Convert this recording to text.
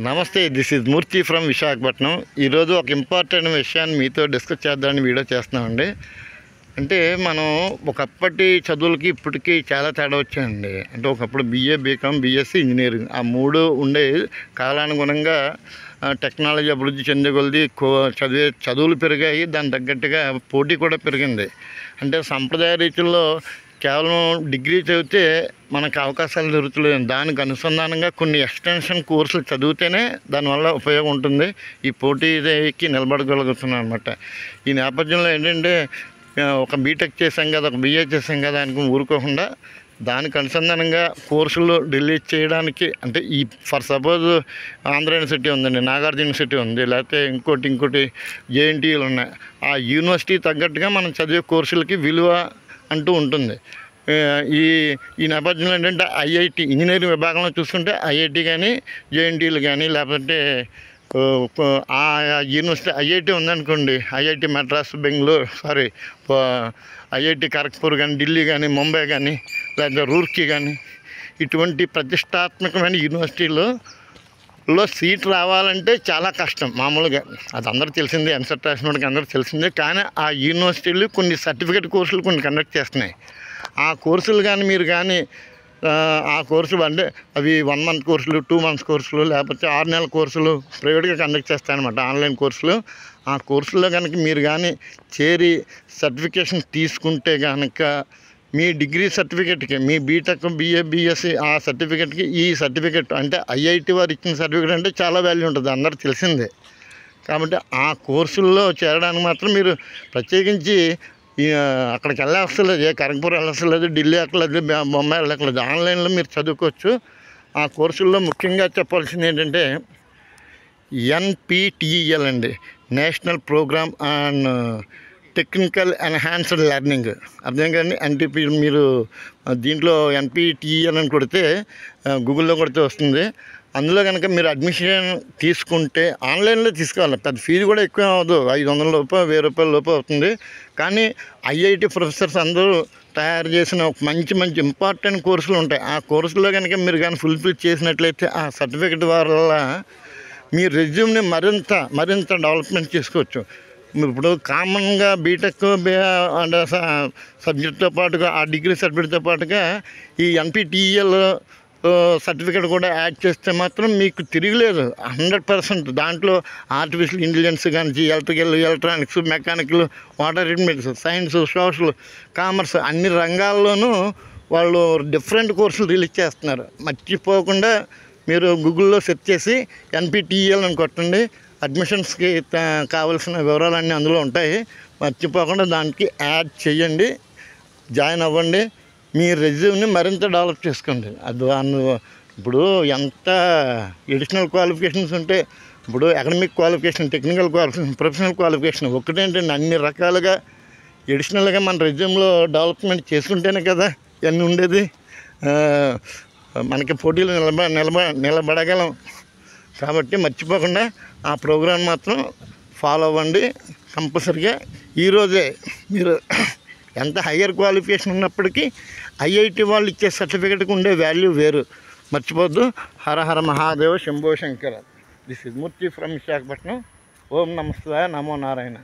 నమస్తే, this is Murthy from Visakhapatnam. ఈరోజు ఒక ఇంపార్టెంట్ విషయాన్ని మీతో డిస్కస్ చేద్దామని వీడియో చేస్తున్నామండి. అంటే మనం ఒకప్పటి చదువులకి ఇప్పటికీ చాలా తేడా వచ్చాయండి. అంటే ఒకప్పుడు BA, BCom, BSc, ఇంజనీరింగ్ ఆ మూడు ఉండే కాలానుగుణంగా టెక్నాలజీ అభివృద్ధి చెందే కొలది చదువులు పెరిగాయి. దాని తగ్గట్టుగా పోటీ కూడా పెరిగింది. అంటే సంప్రదాయ రీతుల్లో కేవలం డిగ్రీ చదివితే మనకు అవకాశాలు దొరుకుతలేదు. దానికి అనుసంధానంగా కొన్ని ఎక్స్టెన్షన్ కోర్సులు చదివితేనే దానివల్ల ఉపయోగం ఉంటుంది. ఈ పోటీకి నిలబడగలుగుతున్నాం అనమాట. ఈ నేపథ్యంలో ఏంటంటే ఒక బీటెక్ చేసాం కదా, ఒక BA చేసాం కదా అనుకు ఊరుకోకుండా దానికి అనుసంధానంగా కోర్సులు రిలీజ్ చేయడానికి, అంటే ఈ ఫర్ సపోజ్ ఆంధ్ర యూనివర్సిటీ ఉందండి, నాగార్జున యూనివర్సిటీ ఉంది, లేకపోతే ఇంకోటి JNTUలు ఉన్నాయి. ఆ యూనివర్సిటీ తగ్గట్టుగా మనం చదివే కోర్సులకి విలువ అంటూ ఉంటుంది. ఈ నేపథ్యంలో ఏంటంటే IIT ఇంజనీరింగ్ విభాగంలో చూసుకుంటే IIT కానీ, JNTUలు కానీ, లేకపోతే ఆ యూనివర్సిటీ IIT ఉందనుకోండి, IIT మద్రాస్, బెంగళూరు, IIT ఖరగ్పూర్ కానీ, ఢిల్లీ కానీ, ముంబై కానీ, లేకపోతే రూర్కీ కానీ, ఇటువంటి ప్రతిష్టాత్మకమైన యూనివర్సిటీలో సీట్ రావాలంటే చాలా కష్టం. మామూలుగా అది అందరూ తెలిసిందే, ఎంసెట్ రాసిన వాడికి అందరూ తెలిసిందే. కానీ ఆ యూనివర్సిటీలు కొన్ని సర్టిఫికేట్ కోర్సులు కొన్ని కండక్ట్ చేస్తున్నాయి. ఆ కోర్సులు కానీ మీరు కానీ ఆ కోర్సులు అంటే అవి 1 month కోర్సులు, 2 months కోర్సులు, లేకపోతే 6 నెలల కోర్సులు ప్రైవేట్గా కండక్ట్ చేస్తాయన్నమాట, ఆన్లైన్ కోర్సులు. ఆ కోర్సుల్లో కనుక మీరు కానీ చేరి సర్టిఫికేషన్ తీసుకుంటే కనుక మీ డిగ్రీ సర్టిఫికేట్కి, మీ బీటెక్, BA, BSc ఆ సర్టిఫికేట్కి ఈ సర్టిఫికేట్ అంటే IIT వారు ఇచ్చిన సర్టిఫికేట్ అంటే చాలా వాల్యూ ఉంటుంది, అందరూ తెలిసిందే. కాబట్టి ఆ కోర్సుల్లో చేరడానికి మాత్రం మీరు ప్రత్యేకించి అక్కడికి వెళ్ళవసలేదు, ఖరగ్పూర్ వెళ్ళవసలేదు, ఢిల్లీ ఎక్కలేదు, బొంబాయి వెళ్ళక్కలేదు, ఆన్లైన్లో మీరు చదువుకోవచ్చు. ఆ కోర్సుల్లో ముఖ్యంగా చెప్పాల్సింది ఏంటంటే NPTEL అండి, national programme and technical enhanced learning. అర్థం కానీ NTP మీరు దీంట్లో NPTEL అని కొడితే గూగుల్లో కొడితే వస్తుంది. అందులో కనుక మీరు అడ్మిషన్ తీసుకుంటే ఆన్లైన్లో తీసుకోవాలి. పెద్ద ఫీజు కూడా ఎక్కువ అవ్వదు, 500 లోపు, 1000 రూపాయల లోపు అవుతుంది. కానీ IIT ప్రొఫెసర్స్ అందరూ తయారు చేసిన మంచి ఇంపార్టెంట్ కోర్సులు ఉంటాయి. ఆ కోర్సులో కనుక మీరు కానీ ఫుల్ఫిల్ చేసినట్లయితే ఆ సర్టిఫికేట్ వల్ల మీ రెజ్యూమ్ని మరింత డెవలప్మెంట్ చేసుకోవచ్చు. ఇప్పుడు కామన్గా బీటెక్ అంటే సబ్జెక్ట్తో పాటుగా ఆ డిగ్రీ సర్టిఫికేట్తో పాటుగా ఈ NPTEL సర్టిఫికేట్ కూడా యాడ్ చేస్తే మాత్రం మీకు తిరగలేదు 100%. దాంట్లో ఆర్టిఫిషియల్ ఇంటెలిజెన్స్ కానీ, electronics, mechanical, water remix, science, social, commerce అన్ని రంగాల్లోనూ వాళ్ళు డిఫరెంట్ కోర్సులు రిలీజ్ చేస్తున్నారు. మర్చిపోకుండా మీరు గూగుల్లో సెర్చ్ చేసి NPTEL అని కొట్టండి. అడ్మిషన్స్కి కావాల్సిన వివరాలన్నీ అందులో ఉంటాయి. మర్చిపోకుండా దానికి యాడ్ చేయండి, జాయిన్ అవ్వండి. మీ రెజ్యూమ్ని మరింత డెవలప్ చేసుకోండి. అది ఇప్పుడు ఎంత ఎడిషనల్ క్వాలిఫికేషన్స్ ఉంటే, ఇప్పుడు academic qualification, technical qualification, professional qualification ఒకటేంటండి, అన్ని రకాలుగా ఎడిషనల్గా మన రెజ్యూమ్లో డెవలప్మెంట్ చేసుకుంటేనే కదా ఇవన్నీ ఉండేది. మనకి పోటీలు నిలబడగలం. కాబట్టి మర్చిపోకుండా ఆ ప్రోగ్రాం మాత్రం ఫాలో అవ్వండి కంపల్సరిగా. ఈరోజే మీరు ఎంత హయ్యర్ క్వాలిఫికేషన్ ఉన్నప్పటికీ IIT వాళ్ళు ఇచ్చే సర్టిఫికేట్కి ఉండే వాల్యూ వేరు, మర్చిపోద్దు. Hara Hara Mahadeva, Shambho Shankara. This is Murthy from Visakhapatnam. ఓం నమస్తే, నమో నారాయణ.